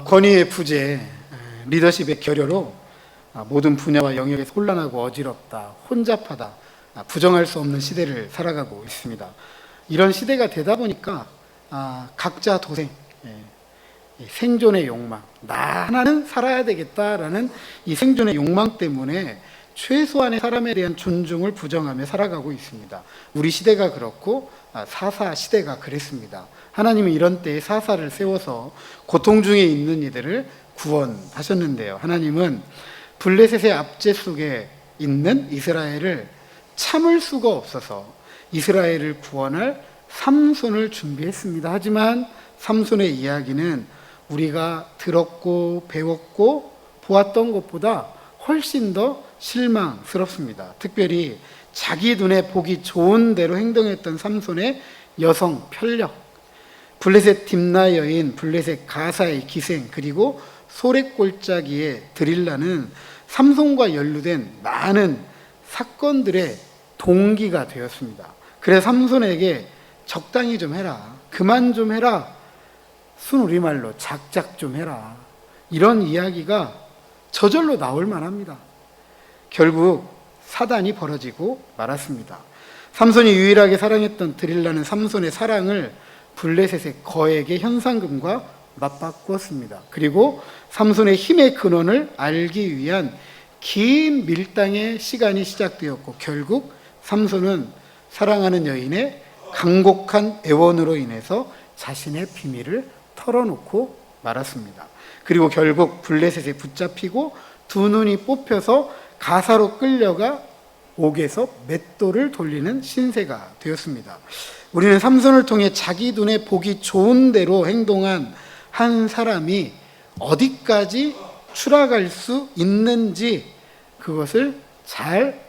권위의 부재, 리더십의 결여로 모든 분야와 영역에서 혼란하고 어지럽다, 혼잡하다, 부정할 수 없는 시대를 살아가고 있습니다. 이런 시대가 되다 보니까 각자 도생, 생존의 욕망, 나 하나는 살아야 되겠다라는 이 생존의 욕망 때문에 최소한의 사람에 대한 존중을 부정하며 살아가고 있습니다. 우리 시대가 그렇고 사사 시대가 그랬습니다. 하나님이 이런 때에 사사를 세워서 고통 중에 있는 이들을 구원하셨는데요. 하나님은 블레셋의 압제 속에 있는 이스라엘을 참을 수가 없어서 이스라엘을 구원할 삼손을 준비했습니다. 하지만 삼손의 이야기는 우리가 들었고 배웠고 보았던 것보다 훨씬 더 실망스럽습니다. 특별히 자기 눈에 보기 좋은 대로 행동했던 삼손의 여성 편력, 블레셋 딥나 여인, 블레셋 가사의 기생, 그리고 소래골짜기에 드릴라는 삼손과 연루된 많은 사건들의 동기가 되었습니다. 그래서 삼손에게 적당히 좀 해라, 그만 좀 해라, 순우리말로 작작 좀 해라, 이런 이야기가 저절로 나올 만합니다. 결국 사단이 벌어지고 말았습니다. 삼손이 유일하게 사랑했던 드릴라는 삼손의 사랑을 블레셋의 거액의 현상금과 맞바꾸었습니다. 그리고 삼손의 힘의 근원을 알기 위한 긴 밀당의 시간이 시작되었고, 결국 삼손은 사랑하는 여인의 간곡한 애원으로 인해서 자신의 비밀을 털어놓고 말았습니다. 그리고 결국 블레셋에 붙잡히고 두 눈이 뽑혀서 가사로 끌려가 옥에서 맷돌을 돌리는 신세가 되었습니다. 우리는 삼손을 통해 자기 눈에 보기 좋은 대로 행동한 한 사람이 어디까지 추락할 수 있는지 그것을 잘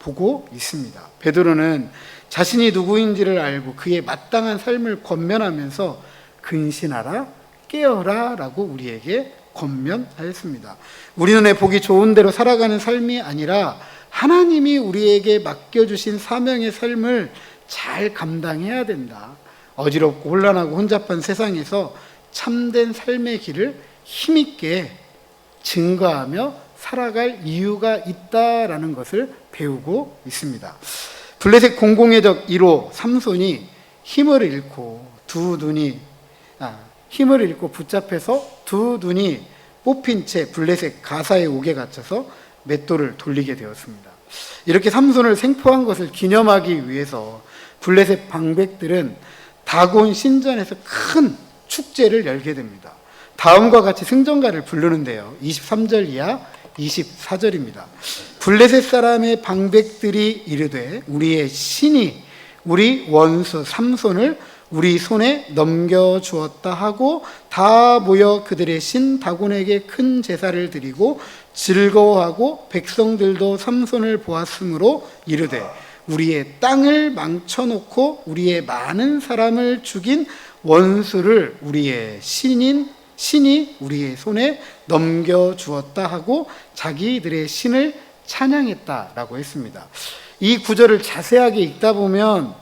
보고 있습니다. 베드로는 자신이 누구인지를 알고 그의 마땅한 삶을 권면하면서 근신하라, 깨어라 라고 우리에게 권면하였습니다. 우리 눈에 보기 좋은 대로 살아가는 삶이 아니라 하나님이 우리에게 맡겨주신 사명의 삶을 잘 감당해야 된다. 어지럽고 혼란하고 혼잡한 세상에서 참된 삶의 길을 힘있게 증거하며 살아갈 이유가 있다라는 것을 배우고 있습니다. 블레셋 공공의 적 1호 삼손이 힘을 잃고 붙잡혀서 두 눈이 뽑힌 채 블레셋 가사의 옥에 갇혀서 맷돌을 돌리게 되었습니다. 이렇게 삼손을 생포한 것을 기념하기 위해서 블레셋 방백들은 다곤 신전에서 큰 축제를 열게 됩니다. 다음과 같이 승전가를 부르는데요. 23절 이하 24절입니다. 블레셋 사람의 방백들이 이르되 우리의 신이 우리 원수 삼손을 우리 손에 넘겨주었다 하고 다 모여 그들의 신 다곤에게 큰 제사를 드리고 즐거워하고 백성들도 삼손을 보았으므로 이르되 우리의 땅을 망쳐놓고 우리의 많은 사람을 죽인 원수를 우리의 신이 우리의 손에 넘겨주었다 하고 자기들의 신을 찬양했다라고 했습니다. 이 구절을 자세하게 읽다 보면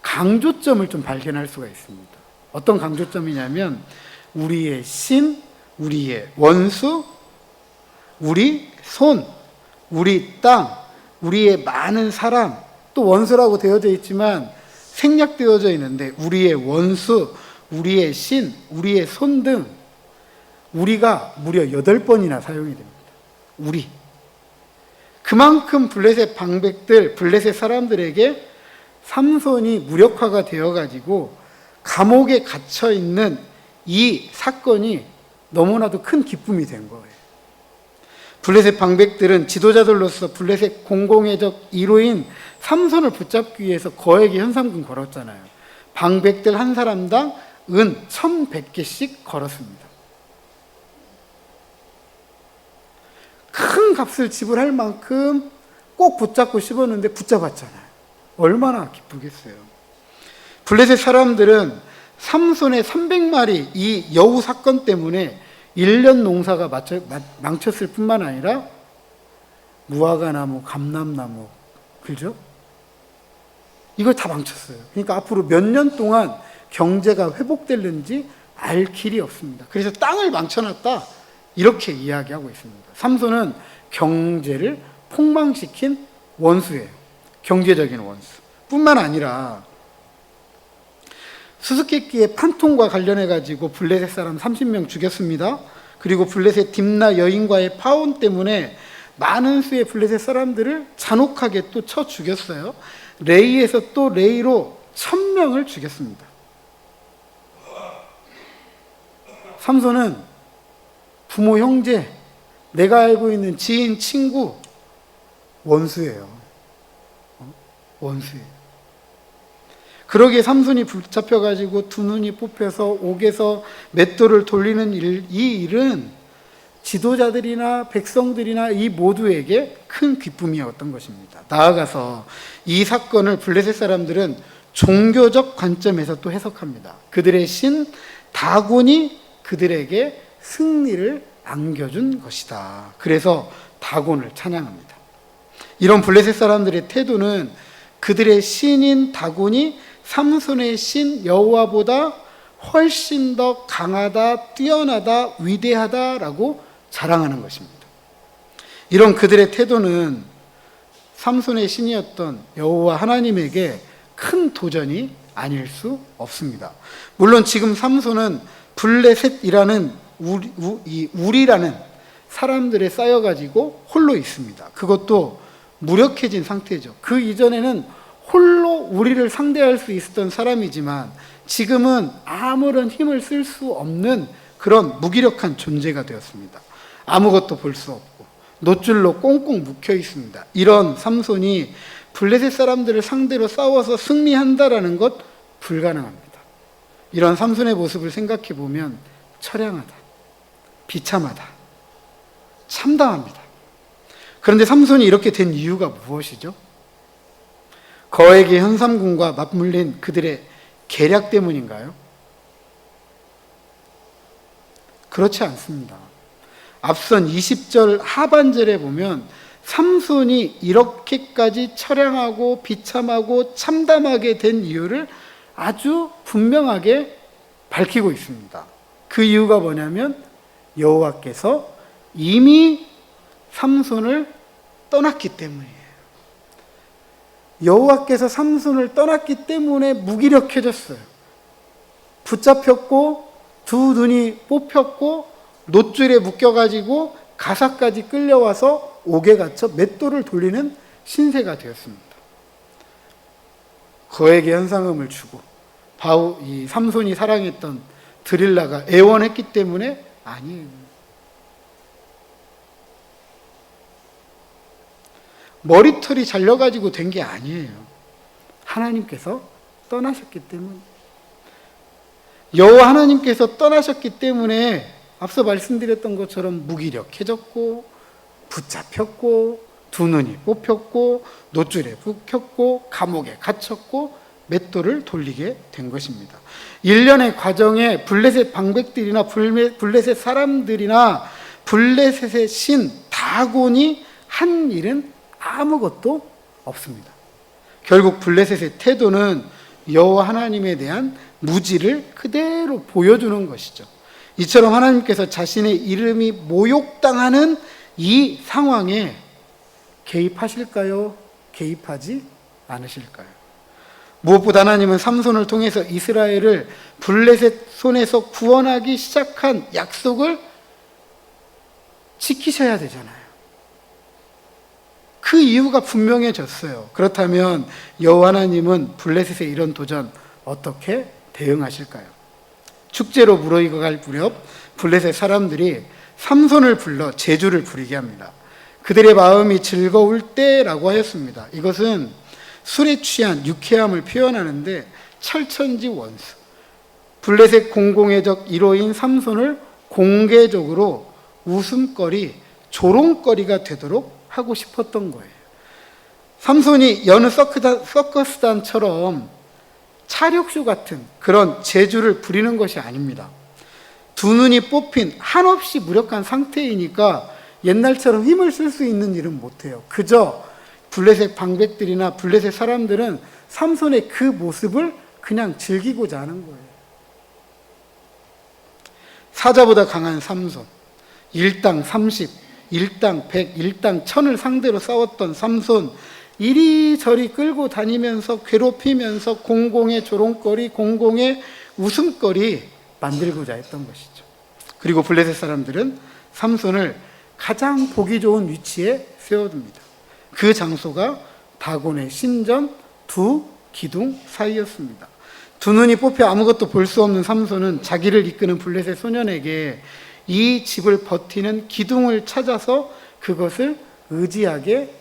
강조점을 좀 발견할 수가 있습니다. 어떤 강조점이냐면 우리의 신, 우리의 원수, 우리 손, 우리 땅, 우리의 많은 사람, 또 원수라고 되어져 있지만 생략되어져 있는데 우리의 원수, 우리의 신, 우리의 손 등 우리가 무려 8번이나 사용이 됩니다. 우리. 그만큼 블레셋 방백들, 블레셋 사람들에게 삼손이 무력화가 되어가지고 감옥에 갇혀있는 이 사건이 너무나도 큰 기쁨이 된 거예요. 블레셋 방백들은 지도자들로서 블레셋 공공의 적 1호인 삼손을 붙잡기 위해서 거액의 현상금 걸었잖아요. 방백들 한 사람당 은 1100개씩 걸었습니다. 큰 값을 지불할 만큼 꼭 붙잡고 씹었는데 붙잡았잖아요. 얼마나 기쁘겠어요. 블레셋 사람들은 삼손의 300마리 이 여우 사건 때문에 1년 농사가 망쳤을 뿐만 아니라 무화과나무, 감람나무, 그죠? 이걸 다 망쳤어요. 그러니까 앞으로 몇 년 동안 경제가 회복될는지 알 길이 없습니다. 그래서 땅을 망쳐놨다 이렇게 이야기하고 있습니다. 삼손은 경제를 폭망시킨 원수예요. 경제적인 원수 뿐만 아니라 수수께끼의 판통과 관련해 가지고 블레셋 사람 30명 죽였습니다. 그리고 블레셋 딥나 여인과의 파혼 때문에 많은 수의 블레셋 사람들을 잔혹하게 또 쳐 죽였어요. 레이에서 또 레이로 1000명을 죽였습니다. 삼손은 부모, 형제, 내가 알고 있는 지인, 친구, 원수예요. 원수예요. 그러기에 삼손이 붙잡혀가지고 두 눈이 뽑혀서 옥에서 맷돌을 돌리는 이 일은 지도자들이나 백성들이나 이 모두에게 큰 기쁨이었던 것입니다. 나아가서 이 사건을 블레셋 사람들은 종교적 관점에서 또 해석합니다. 그들의 신 다곤이 그들에게 승리를 안겨준 것이다. 그래서 다곤을 찬양합니다. 이런 블레셋 사람들의 태도는 그들의 신인 다곤이 삼손의 신 여호와보다 훨씬 더 강하다, 뛰어나다, 위대하다라고 자랑하는 것입니다. 이런 그들의 태도는 삼손의 신이었던 여호와 하나님에게 큰 도전이 아닐 수 없습니다. 물론 지금 삼손은 블레셋이라는 우리라는 사람들에 쌓여가지고 홀로 있습니다. 그것도 무력해진 상태죠. 그 이전에는 홀로 우리를 상대할 수 있었던 사람이지만 지금은 아무런 힘을 쓸 수 없는 그런 무기력한 존재가 되었습니다. 아무것도 볼 수 없고 놋줄로 꽁꽁 묵혀 있습니다. 이런 삼손이 블레셋 사람들을 상대로 싸워서 승리한다라는 것 불가능합니다. 이런 삼손의 모습을 생각해 보면 처량하다, 비참하다, 참담합니다. 그런데 삼손이 이렇게 된 이유가 무엇이죠? 거액의 현삼금과 맞물린 그들의 계략 때문인가요? 그렇지 않습니다. 앞선 20절 하반절에 보면 삼손이 이렇게까지 처량하고 비참하고 참담하게 된 이유를 아주 분명하게 밝히고 있습니다. 그 이유가 뭐냐면 여호와께서 이미 삼손을 떠났기 때문이에요. 여호와께서 삼손을 떠났기 때문에 무기력해졌어요. 붙잡혔고 두 눈이 뽑혔고 놋줄에 묶여가지고 가사까지 끌려와서 옥에 갇혀 맷돌을 돌리는 신세가 되었습니다. 거액의 현상금을 주고 이 삼손이 사랑했던 드릴라가 애원했기 때문에 아니에요. 머리털이 잘려가지고 된 게 아니에요. 하나님께서 떠나셨기 때문. 여호와 하나님께서 떠나셨기 때문에 앞서 말씀드렸던 것처럼 무기력해졌고 붙잡혔고 두 눈이 뽑혔고 놋줄에 묶였고 감옥에 갇혔고 맷돌을 돌리게 된 것입니다. 일련의 과정에 블레셋 방백들이나 블레셋 사람들이나 블레셋의 신 다곤이 한 일은 아무것도 없습니다. 결국 블레셋의 태도는 여호와 하나님에 대한 무지를 그대로 보여주는 것이죠. 이처럼 하나님께서 자신의 이름이 모욕당하는 이 상황에 개입하실까요? 개입하지 않으실까요? 무엇보다 하나님은 삼손을 통해서 이스라엘을 블레셋 손에서 구원하기 시작한 약속을 지키셔야 되잖아요. 그 이유가 분명해졌어요. 그렇다면 여호와 하나님은 블레셋의 이런 도전 어떻게 대응하실까요? 축제로 무르익어갈 무렵 블레셋 사람들이 삼손을 불러 제주를 부리게 합니다. 그들의 마음이 즐거울 때라고 하였습니다. 이것은 술에 취한 유쾌함을 표현하는데 철천지 원수, 블레셋 공공의 적 1호인 삼손을 공개적으로 웃음거리, 조롱거리가 되도록 하고 싶었던 거예요. 삼손이 여느 서커스단처럼 차력쇼 같은 그런 제주를 부리는 것이 아닙니다. 두 눈이 뽑힌 한없이 무력한 상태이니까 옛날처럼 힘을 쓸 수 있는 일은 못해요. 그저 블레셋 방백들이나 블레셋 사람들은 삼손의 그 모습을 그냥 즐기고자 하는 거예요. 사자보다 강한 삼손, 일당 30, 일당 100, 일당 1000을 상대로 싸웠던 삼손, 이리저리 끌고 다니면서 괴롭히면서 공공의 조롱거리, 공공의 웃음거리 만들고자 했던 것이죠. 그리고 블레셋 사람들은 삼손을 가장 보기 좋은 위치에 세워둡니다. 그 장소가 다곤의 신전 두 기둥 사이였습니다. 두 눈이 뽑혀 아무것도 볼 수 없는 삼손은 자기를 이끄는 블레셋 소년에게 이 집을 버티는 기둥을 찾아서 그것을 의지하게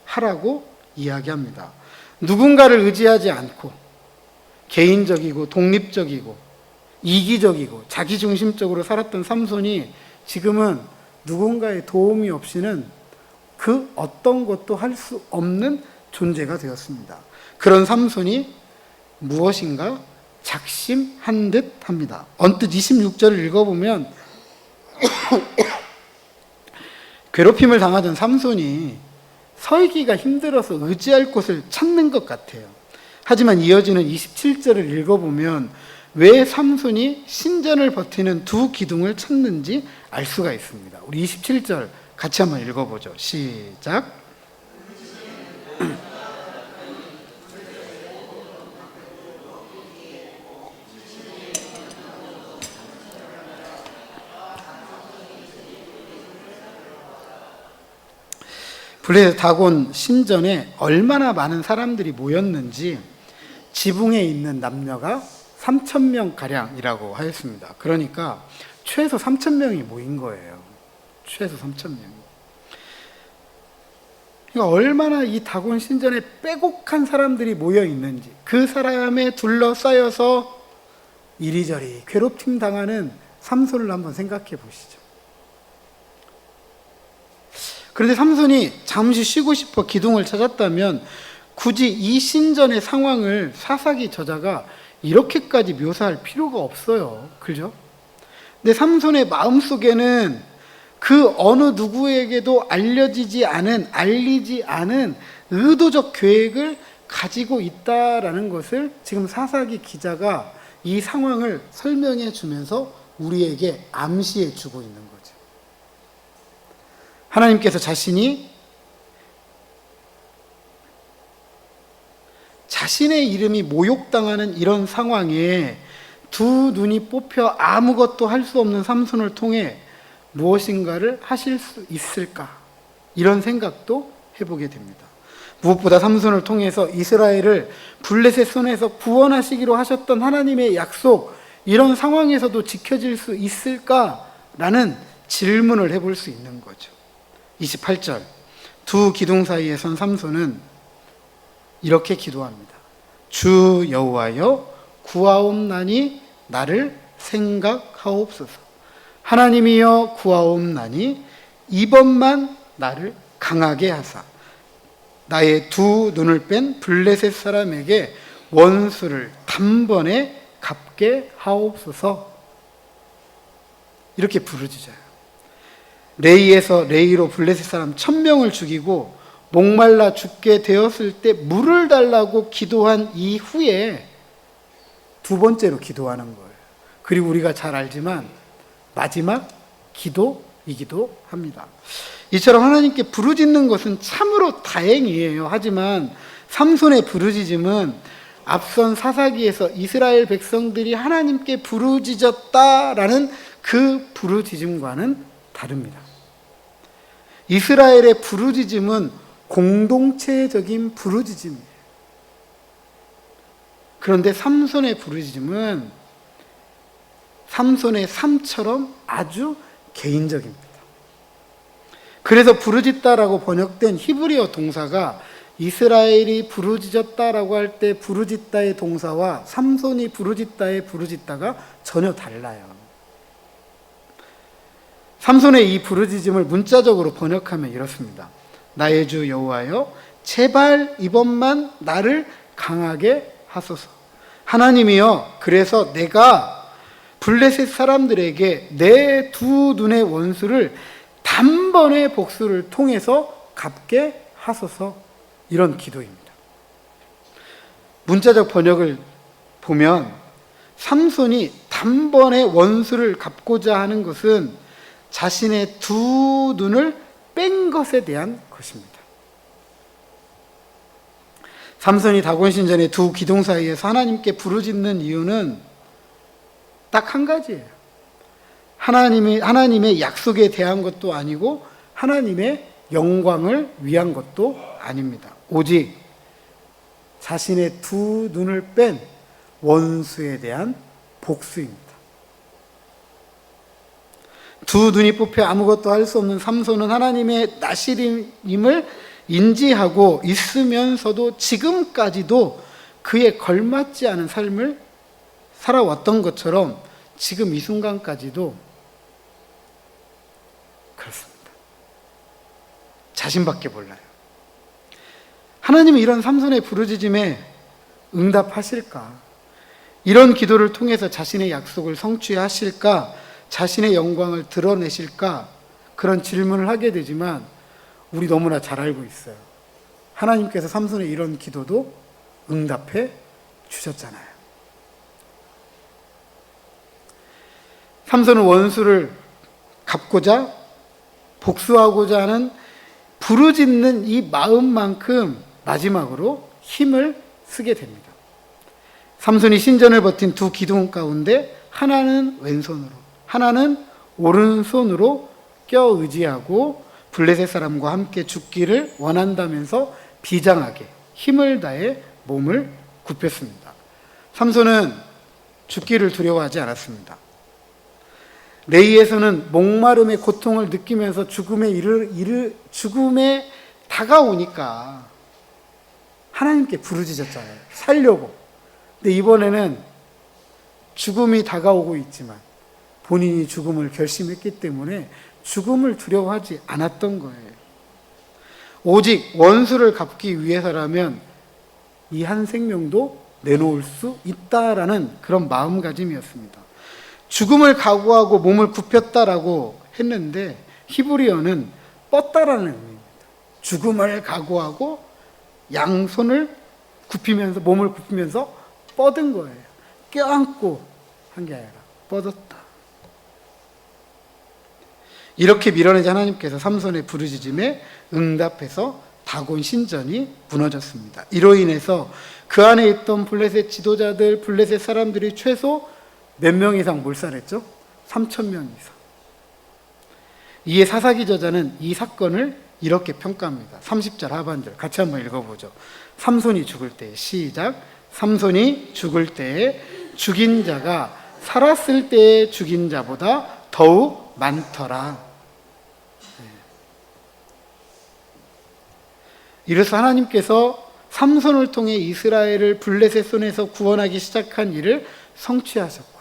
하라고 이야기합니다. 누군가를 의지하지 않고 개인적이고 독립적이고 이기적이고 자기중심적으로 살았던 삼손이 지금은 누군가의 도움이 없이는 그 어떤 것도 할 수 없는 존재가 되었습니다. 그런 삼손이 무엇인가 작심한 듯 합니다. 언뜻 26절을 읽어보면 괴롭힘을 당하던 삼손이 서기가 힘들어서 의지할 곳을 찾는 것 같아요. 하지만 이어지는 27절을 읽어보면 왜 삼손이 신전을 버티는 두 기둥을 찾는지 알 수가 있습니다. 우리 27절 같이 한번 읽어보죠. 시작. 블레셋 다곤 신전에 얼마나 많은 사람들이 모였는지 지붕에 있는 남녀가 3,000명 가량이라고 하였습니다. 그러니까 최소 3,000명이 모인 거예요. 최소 3,000명. 그러니까 얼마나 이 다곤 신전에 빼곡한 사람들이 모여 있는지, 그 사람에 둘러싸여서 이리저리 괴롭힘 당하는 삼손을 한번 생각해 보시죠. 그런데 삼손이 잠시 쉬고 싶어 기둥을 찾았다면 굳이 이 신전의 상황을 사사기 저자가 이렇게까지 묘사할 필요가 없어요. 그죠? 근데 삼손의 마음속에는 그 어느 누구에게도 알리지 않은 의도적 계획을 가지고 있다라는 것을 지금 사사기 기자가 이 상황을 설명해 주면서 우리에게 암시해 주고 있는 거죠. 하나님께서 자신의 이름이 모욕당하는 이런 상황에 두 눈이 뽑혀 아무것도 할 수 없는 삼손을 통해 무엇인가를 하실 수 있을까? 이런 생각도 해보게 됩니다. 무엇보다 삼손을 통해서 이스라엘을 블레셋 손에서 구원하시기로 하셨던 하나님의 약속, 이런 상황에서도 지켜질 수 있을까라는 질문을 해볼 수 있는 거죠. 28절, 두 기둥 사이에 선 삼손은 이렇게 기도합니다. 주 여호와여, 구하옵나니 나를 생각하옵소서. 하나님이여, 구하옵나니 이번만 나를 강하게 하사 나의 두 눈을 뺀 블레셋 사람에게 원수를 단번에 갚게 하옵소서. 이렇게 부르짖어요. 레이에서 레이로 블레셋 사람 1,000명을 죽이고 목말라 죽게 되었을 때 물을 달라고 기도한 이후에 두 번째로 기도하는 거예요. 그리고 우리가 잘 알지만 마지막 기도이기도 합니다. 이처럼 하나님께 부르짖는 것은 참으로 다행이에요. 하지만 삼손의 부르짖음은 앞선 사사기에서 이스라엘 백성들이 하나님께 부르짖었다라는 그 부르짖음과는 다릅니다. 이스라엘의 부르짖음은 공동체적인 부르짖음이에요. 그런데 삼손의 부르짖음은 삼손의 삶처럼 아주 개인적입니다. 그래서 부르짖다라고 번역된 히브리어 동사가 이스라엘이 부르짖었다라고 할 때 부르짖다의 동사와 삼손이 부르짖다의 부르짖다가 전혀 달라요. 삼손의 이 부르짖음을 문자적으로 번역하면 이렇습니다. 나의 주 여호와여, 제발 이번만 나를 강하게 하소서. 하나님이여, 그래서 내가 블레셋 사람들에게 내 두 눈의 원수를 단번에 복수를 통해서 갚게 하소서. 이런 기도입니다. 문자적 번역을 보면 삼손이 단번에 원수를 갚고자 하는 것은 자신의 두 눈을 뺀 것에 대한 것입니다. 삼손이 다곤 신전의 두 기둥 사이에서 하나님께 부르짖는 이유는 딱 한 가지예요. 하나님의 약속에 대한 것도 아니고 하나님의 영광을 위한 것도 아닙니다. 오직 자신의 두 눈을 뺀 원수에 대한 복수입니다. 두 눈이 뽑혀 아무것도 할 수 없는 삼손은 하나님의 나실임을 인지하고 있으면서도 지금까지도 그에 걸맞지 않은 삶을 살아왔던 것처럼 지금 이 순간까지도 그렇습니다. 자신밖에 몰라요. 하나님은 이런 삼손의 부르짖음에 응답하실까? 이런 기도를 통해서 자신의 약속을 성취하실까? 자신의 영광을 드러내실까? 그런 질문을 하게 되지만 우리 너무나 잘 알고 있어요. 하나님께서 삼손의 이런 기도도 응답해 주셨잖아요. 삼손은 원수를 갚고자 복수하고자 하는 부르짖는 이 마음만큼 마지막으로 힘을 쓰게 됩니다. 삼손이 신전을 버틴 두 기둥 가운데 하나는 왼손으로, 하나는 오른손으로 껴 의지하고 블레셋 사람과 함께 죽기를 원한다면서 비장하게 힘을 다해 몸을 굽혔습니다. 삼손은 죽기를 두려워하지 않았습니다. 레이에서는 목마름의 고통을 느끼면서 죽음에 다가오니까 하나님께 부르짖었잖아요. 살려고. 근데 이번에는 죽음이 다가오고 있지만 본인이 죽음을 결심했기 때문에 죽음을 두려워하지 않았던 거예요. 오직 원수를 갚기 위해서라면 이 한 생명도 내놓을 수 있다라는 그런 마음가짐이었습니다. 죽음을 각오하고 몸을 굽혔다라고 했는데 히브리어는 뻗다라는 의미입니다. 죽음을 각오하고 양손을 굽히면서 몸을 굽히면서 뻗은 거예요. 껴안고 한 게 아니라 뻗었다. 이렇게 밀어내자 하나님께서 삼손의 부르짖음에 응답해서 다곤 신전이 무너졌습니다. 이로 인해서 그 안에 있던 블레셋 지도자들, 블레셋 사람들이 최소 몇 명 이상 몰살했죠? 3,000명 이상. 이에 사사기 저자는 이 사건을 이렇게 평가합니다. 30절 하반절 같이 한번 읽어보죠. 삼손이 죽을 때, 시작. 삼손이 죽을 때에 죽인 자가 살았을 때에 죽인 자보다 더욱 많더라. 이래서 하나님께서 삼손을 통해 이스라엘을 블레셋 손에서 구원하기 시작한 일을 성취하셨고,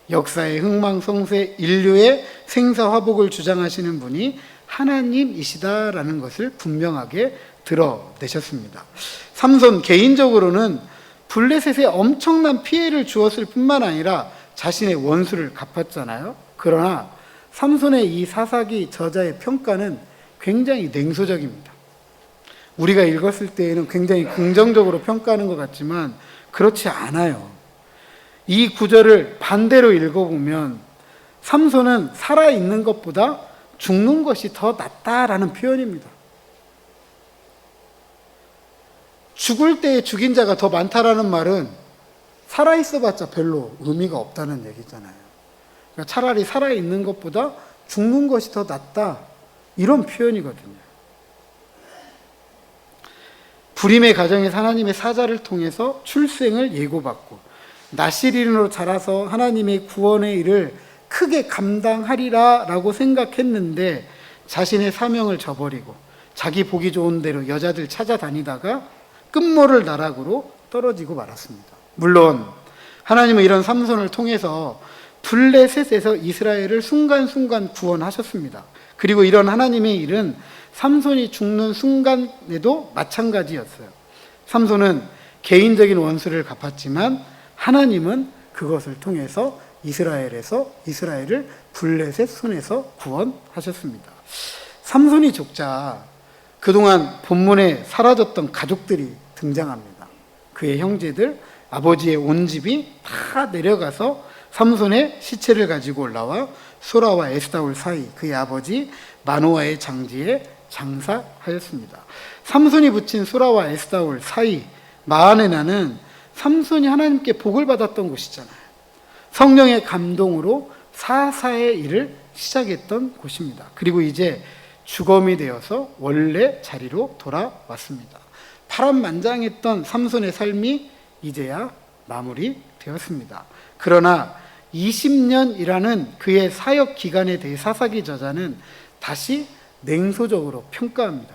역사의 흥망성쇠, 인류의 생사화복을 주장하시는 분이 하나님이시다라는 것을 분명하게 드러내셨습니다. 삼손 개인적으로는 블레셋에 엄청난 피해를 주었을 뿐만 아니라 자신의 원수를 갚았잖아요. 그러나 삼손의 이 사사기 저자의 평가는 굉장히 냉소적입니다. 우리가 읽었을 때에는 굉장히 긍정적으로 평가하는 것 같지만 그렇지 않아요. 이 구절을 반대로 읽어보면 삼손은 살아있는 것보다 죽는 것이 더 낫다라는 표현입니다. 죽을 때에 죽인 자가 더 많다라는 말은 살아있어봤자 별로 의미가 없다는 얘기잖아요. 그러니까 차라리 살아있는 것보다 죽는 것이 더 낫다, 이런 표현이거든요. 불임의 가정에서 하나님의 사자를 통해서 출생을 예고받고 나실인으로 자라서 하나님의 구원의 일을 크게 감당하리라 라고 생각했는데 자신의 사명을 저버리고 자기 보기 좋은 대로 여자들 찾아다니다가 끝모를 나락으로 떨어지고 말았습니다. 물론 하나님은 이런 삼손을 통해서 블레셋에서 이스라엘을 순간순간 구원하셨습니다. 그리고 이런 하나님의 일은 삼손이 죽는 순간에도 마찬가지였어요. 삼손은 개인적인 원수를 갚았지만 하나님은 그것을 통해서 이스라엘을 블레셋 손에서 구원하셨습니다. 삼손이 죽자 그동안 본문에 사라졌던 가족들이 등장합니다. 그의 형제들, 아버지의 온 집이 다 내려가서 삼손의 시체를 가지고 올라와 소라와 에스다올 사이 그의 아버지 마노아의 장지에 장사하였습니다. 삼손이 붙인 소라와 에스다올 사이 마하네나는 삼손이 하나님께 복을 받았던 곳이잖아요. 성령의 감동으로 사사의 일을 시작했던 곳입니다. 그리고 이제 주검이 되어서 원래 자리로 돌아왔습니다. 파란만장했던 삼손의 삶이 이제야 마무리되었습니다. 그러나 20년이라는 그의 사역 기간에 대해 사사기 저자는 다시 냉소적으로 평가합니다.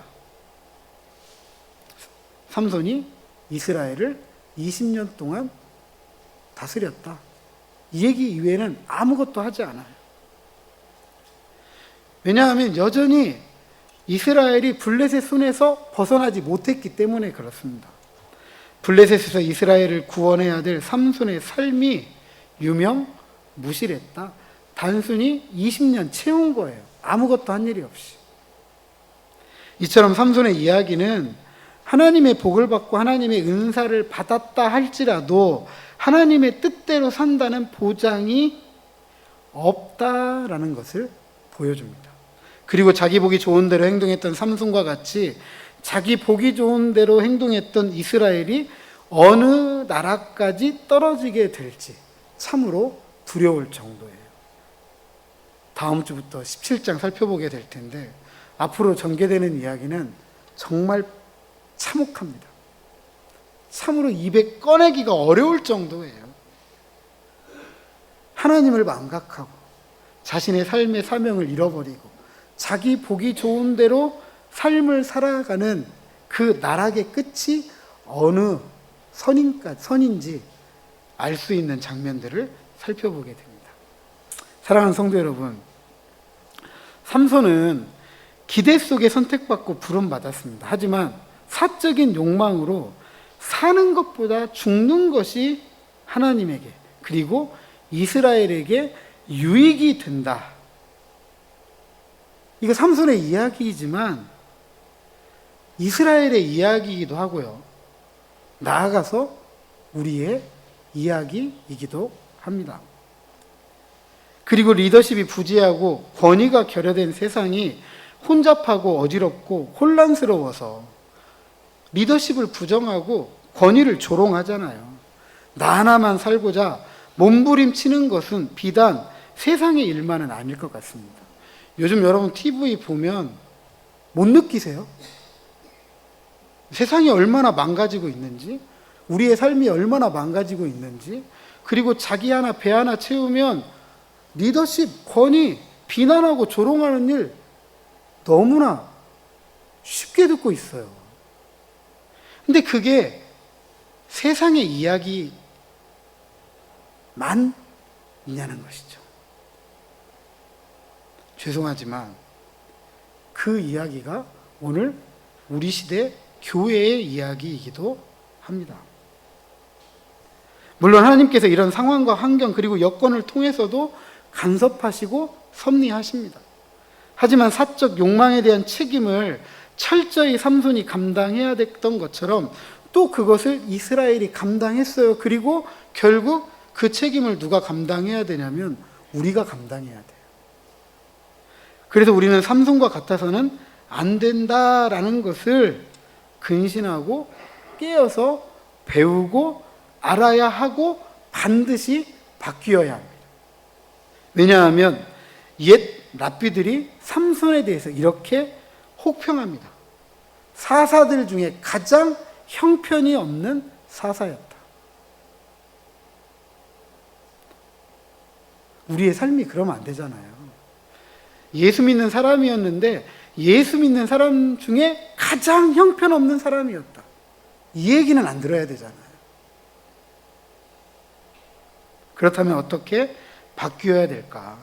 삼손이 이스라엘을 20년 동안 다스렸다. 이 얘기 이외에는 아무것도 하지 않아요. 왜냐하면 여전히 이스라엘이 블레셋 손에서 벗어나지 못했기 때문에 그렇습니다. 블레셋에서 이스라엘을 구원해야 될 삼손의 삶이 유명무실했다. 단순히 20년 채운 거예요. 아무것도 한 일이 없이. 이처럼 삼손의 이야기는 하나님의 복을 받고 하나님의 은사를 받았다 할지라도 하나님의 뜻대로 산다는 보장이 없다라는 것을 보여줍니다. 그리고 자기 보기 좋은 대로 행동했던 삼손과 같이 자기 보기 좋은 대로 행동했던 이스라엘이 어느 나라까지 떨어지게 될지 참으로 두려울 정도예요. 다음 주부터 17장 살펴보게 될 텐데 앞으로 전개되는 이야기는 정말 참혹합니다. 참으로 입에 꺼내기가 어려울 정도예요. 하나님을 망각하고 자신의 삶의 사명을 잃어버리고 자기 보기 좋은 대로 삶을 살아가는 그 나락의 끝이 어느 선인지 알 수 있는 장면들을 살펴보게 됩니다. 사랑하는 성도 여러분, 삼손은 기대 속에 선택받고 부름받았습니다. 하지만 사적인 욕망으로 사는 것보다 죽는 것이 하나님에게 그리고 이스라엘에게 유익이 된다. 이거 삼손의 이야기이지만 이스라엘의 이야기이기도 하고요. 나아가서 우리의 이야기이기도 합니다. 그리고 리더십이 부재하고 권위가 결여된 세상이 혼잡하고 어지럽고 혼란스러워서 리더십을 부정하고 권위를 조롱하잖아요. 나 하나만 살고자 몸부림치는 것은 비단 세상의 일만은 아닐 것 같습니다. 요즘 여러분 TV 보면 못 느끼세요? 세상이 얼마나 망가지고 있는지, 우리의 삶이 얼마나 망가지고 있는지, 그리고 자기 하나 배 하나 채우면 리더십, 권위, 비난하고 조롱하는 일 너무나 쉽게 듣고 있어요. 근데 그게 세상의 이야기만 있냐는 것이죠. 죄송하지만 그 이야기가 오늘 우리 시대 교회의 이야기이기도 합니다. 물론 하나님께서 이런 상황과 환경 그리고 여건을 통해서도 간섭하시고 섭리하십니다. 하지만 사적 욕망에 대한 책임을 철저히 삼손이 감당해야 됐던 것처럼 또 그것을 이스라엘이 감당했어요. 그리고 결국 그 책임을 누가 감당해야 되냐면 우리가 감당해야 돼요. 그래서 우리는 삼손과 같아서는 안 된다라는 것을 근신하고 깨어서 배우고 알아야 하고 반드시 바뀌어야 합니다. 왜냐하면 옛 랍비들이 삼손에 대해서 이렇게 혹평합니다. 사사들 중에 가장 형편이 없는 사사였다. 우리의 삶이 그러면 안 되잖아요. 예수 믿는 사람이었는데 예수 믿는 사람 중에 가장 형편없는 사람이었다. 이 얘기는 안 들어야 되잖아요. 그렇다면 어떻게 바뀌어야 될까?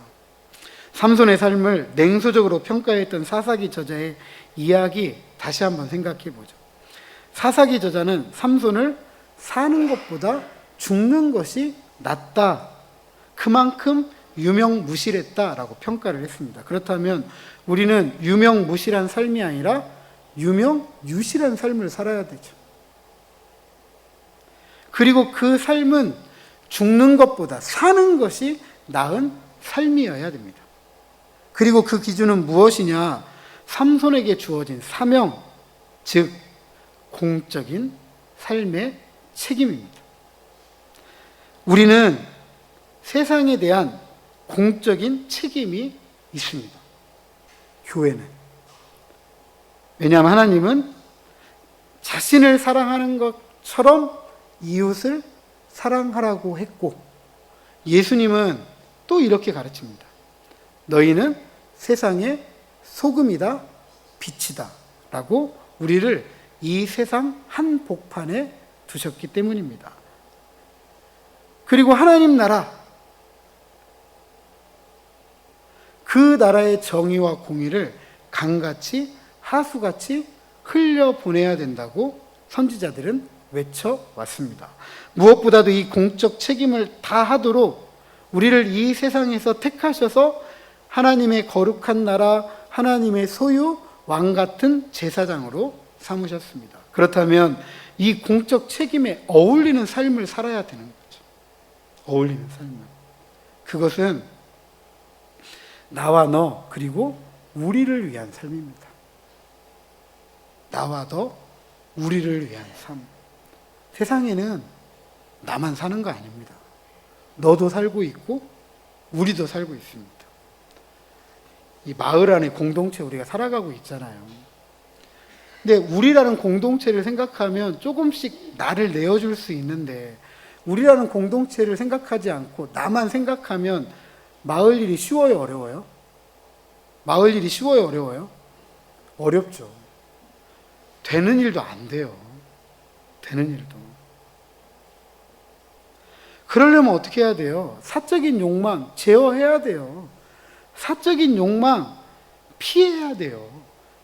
삼손의 삶을 냉소적으로 평가했던 사사기 저자의 이야기 다시 한번 생각해 보죠. 사사기 저자는 삼손을 사는 것보다 죽는 것이 낫다. 그만큼 유명무실했다라고 평가를 했습니다. 그렇다면 우리는 유명무실한 삶이 아니라 유명유실한 삶을 살아야 되죠. 그리고 그 삶은 죽는 것보다 사는 것이 나은 삶이어야 됩니다. 그리고 그 기준은 무엇이냐? 삼손에게 주어진 사명, 즉 공적인 삶의 책임입니다. 우리는 세상에 대한 공적인 책임이 있습니다. 교회는. 왜냐하면 하나님은 자신을 사랑하는 것처럼 이웃을 사랑하라고 했고, 예수님은 또 이렇게 가르칩니다. 너희는 세상의 소금이다, 빛이다 라고 우리를 이 세상 한복판에 두셨기 때문입니다. 그리고 하나님 나라, 그 나라의 정의와 공의를 강같이 하수같이 흘려보내야 된다고 선지자들은 외쳐왔습니다. 무엇보다도 이 공적 책임을 다하도록 우리를 이 세상에서 택하셔서 하나님의 거룩한 나라, 하나님의 소유, 왕같은 제사장으로 삼으셨습니다. 그렇다면 이 공적 책임에 어울리는 삶을 살아야 되는 거죠. 어울리는 삶을. 그것은 나와 너 그리고 우리를 위한 삶입니다. 나와 너, 우리를 위한 삶. 세상에는 나만 사는 거 아닙니다. 너도 살고 있고 우리도 살고 있습니다. 이 마을 안에 공동체 우리가 살아가고 있잖아요. 근데 우리라는 공동체를 생각하면 조금씩 나를 내어줄 수 있는데, 우리라는 공동체를 생각하지 않고 나만 생각하면 마을 일이 쉬워요, 어려워요? 마을 일이 쉬워요, 어려워요? 어렵죠. 되는 일도 안 돼요. 되는 일도. 그러려면 어떻게 해야 돼요? 사적인 욕망 제어해야 돼요. 사적인 욕망 피해야 돼요.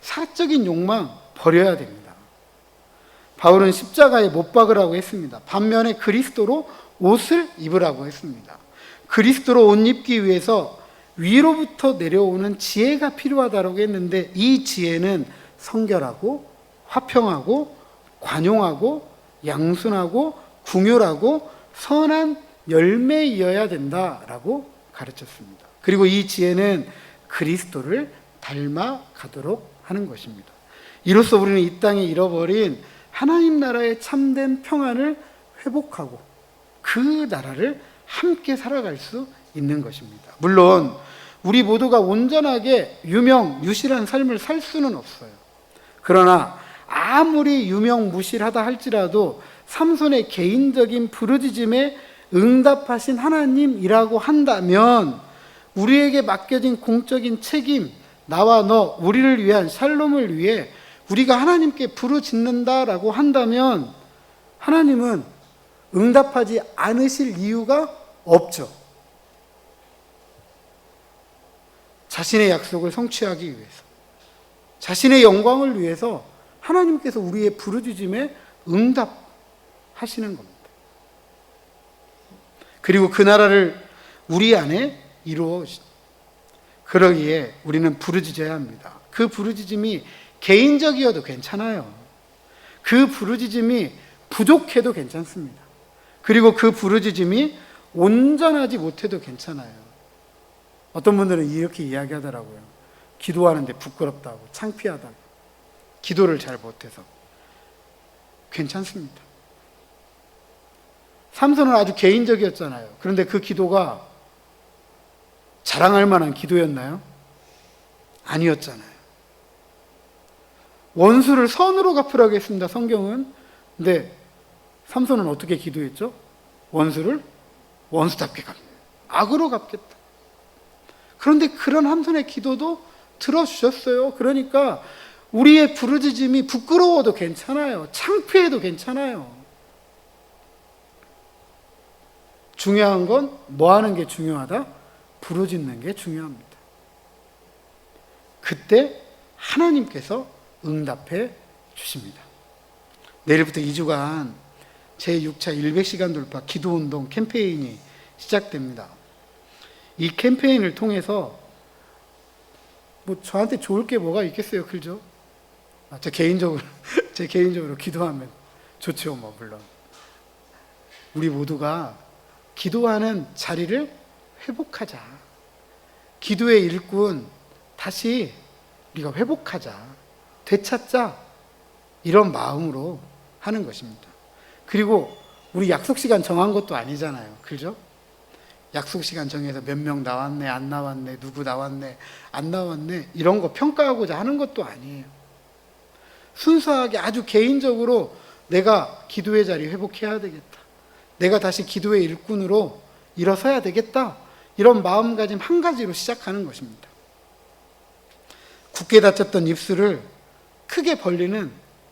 사적인 욕망 버려야 됩니다. 바울은 십자가에 못 박으라고 했습니다. 반면에 그리스도로 옷을 입으라고 했습니다. 그리스도로 옷 입기 위해서 위로부터 내려오는 지혜가 필요하다고 했는데, 이 지혜는 성결하고 화평하고 관용하고 양순하고 궁휼하고 선한 열매이어야 된다라고 가르쳤습니다. 그리고 이 지혜는 그리스도를 닮아가도록 하는 것입니다. 이로써 우리는 이 땅에 잃어버린 하나님 나라의 참된 평안을 회복하고 그 나라를 함께 살아갈 수 있는 것입니다. 물론 우리 모두가 온전하게 유명무실한 삶을 살 수는 없어요. 그러나 아무리 유명무실하다 할지라도 삼손의 개인적인 부르짖음에 응답하신 하나님이라고 한다면, 우리에게 맡겨진 공적인 책임, 나와 너, 우리를 위한 샬롬을 위해 우리가 하나님께 부르짖는다라고 한다면, 하나님은 응답하지 않으실 이유가 없죠. 자신의 약속을 성취하기 위해서, 자신의 영광을 위해서 하나님께서 우리의 부르짖음에 응답하시는 겁니다. 그리고 그 나라를 우리 안에 이루어진, 그러기에 우리는 부르짖어야 합니다. 그 부르짖음이 개인적이어도 괜찮아요. 그 부르짖음이 부족해도 괜찮습니다. 그리고 그 부르짖음이 온전하지 못해도 괜찮아요. 어떤 분들은 이렇게 이야기하더라고요. 기도하는데 부끄럽다고, 창피하다고, 기도를 잘 못해서. 괜찮습니다. 삼손은 아주 개인적이었잖아요. 그런데 그 기도가 자랑할 만한 기도였나요? 아니었잖아요. 원수를 선으로 갚으라고 했습니다, 성경은. 근데 삼손은 어떻게 기도했죠? 원수를 원수답게 갚는, 악으로 갚겠다. 그런데 그런 삼손의 기도도 들어주셨어요. 그러니까 우리의 부르짖음이 부끄러워도 괜찮아요. 창피해도 괜찮아요. 중요한 건 뭐 하는 게 중요하다? 부르짖는 게 중요합니다. 그때 하나님께서 응답해 주십니다. 내일부터 2주간 제6차 100시간 돌파 기도운동 캠페인이 시작됩니다. 이 캠페인을 통해서 뭐 저한테 좋을 게 뭐가 있겠어요, 그죠? 제 개인적으로 기도하면 좋죠, 뭐 물론. 우리 모두가 기도하는 자리를 회복하자. 기도의 일꾼 다시 우리가 회복하자. 되찾자. 이런 마음으로 하는 것입니다. 그리고 우리 약속 시간 정한 것도 아니잖아요. 그죠? 약속 시간 정해서 몇 명 나왔네, 안 나왔네, 누구 나왔네, 안 나왔네, 이런 거 평가하고자 하는 것도 아니에요. 순수하게 아주 개인적으로 내가 기도의 자리 회복해야 되겠다. 내가 다시 기도의 일꾼으로 일어서야 되겠다. 이런 마음가짐 한 가지로 시작하는 것입니다. 굳게 닫혔던 입술을 크게 벌리는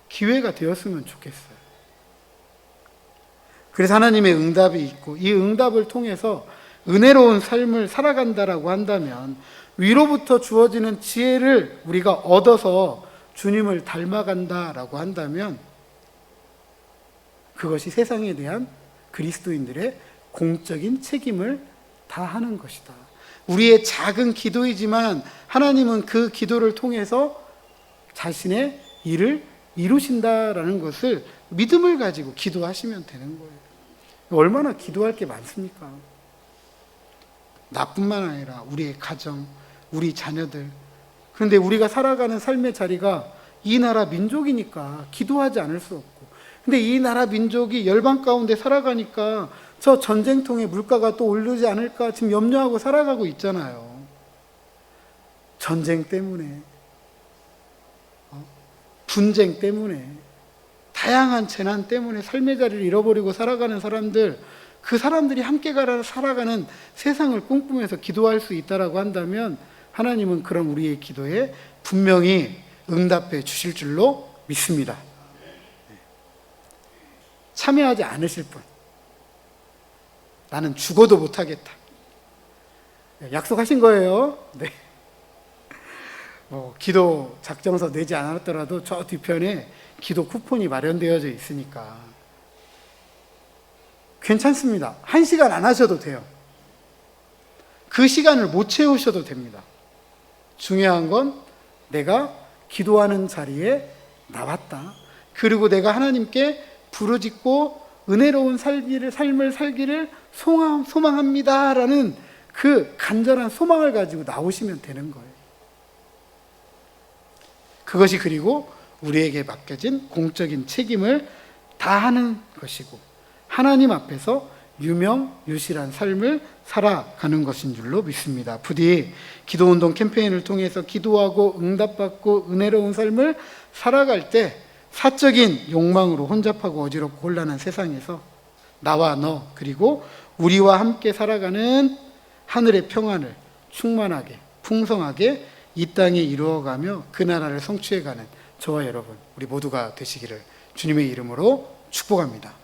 기회가 되었으면 좋겠어요. 그래서 하나님의 응답이 있고 이 응답을 통해서 은혜로운 삶을 살아간다라고 한다면 위로부터 주어지는 지혜를 우리가 얻어서 주님을 닮아간다라고 한다면 그것이 세상에 대한 그리스도인들의 공적인 책임을 다하는 것이다. 우리의 작은 기도이지만 하나님은 그 기도를 통해서 자신의 일을 이루신다라는 것을 믿음을 가지고 기도하시면 되는 거예요. 얼마나 기도할 게 많습니까? 나뿐만 아니라 우리의 가정, 우리 자녀들. 그런데 우리가 살아가는 삶의 자리가 이 나라 민족이니까 기도하지 않을 수 없고, 근데 이 나라 민족이 열방 가운데 살아가니까 저 전쟁통에 물가가 또 오르지 않을까 지금 염려하고 살아가고 있잖아요. 전쟁 때문에, 분쟁 때문에, 다양한 재난 때문에 삶의 자리를 잃어버리고 살아가는 사람들, 그 사람들이 함께 살아가는 세상을 꿈꾸면서 기도할 수 있다라고 한다면 하나님은 그런 우리의 기도에 분명히 응답해 주실 줄로 믿습니다. 참여하지 않으실 분, 나는 죽어도 못하겠다. 약속하신 거예요. 네. 기도 작정서 내지 않았더라도 저 뒤편에 기도 쿠폰이 마련되어져 있으니까 괜찮습니다. 1시간 안 하셔도 돼요. 그 시간을 못 채우셔도 됩니다. 중요한 건 내가 기도하는 자리에 나왔다. 그리고 내가 하나님께 부르짖고 은혜로운 삶을 살기를 소망합니다라는 그 간절한 소망을 가지고 나오시면 되는 거예요. 그것이 그리고 우리에게 맡겨진 공적인 책임을 다하는 것이고 하나님 앞에서 유명유실한 삶을 살아가는 것인 줄로 믿습니다. 부디 기도운동 캠페인을 통해서 기도하고 응답받고 은혜로운 삶을 살아갈 때 사적인 욕망으로 혼잡하고 어지럽고 곤란한 세상에서 나와 너 그리고 우리와 함께 살아가는 하늘의 평안을 충만하게 풍성하게 이 땅에 이루어가며 그 나라를 성취해가는 저와 여러분 우리 모두가 되시기를 주님의 이름으로 축복합니다.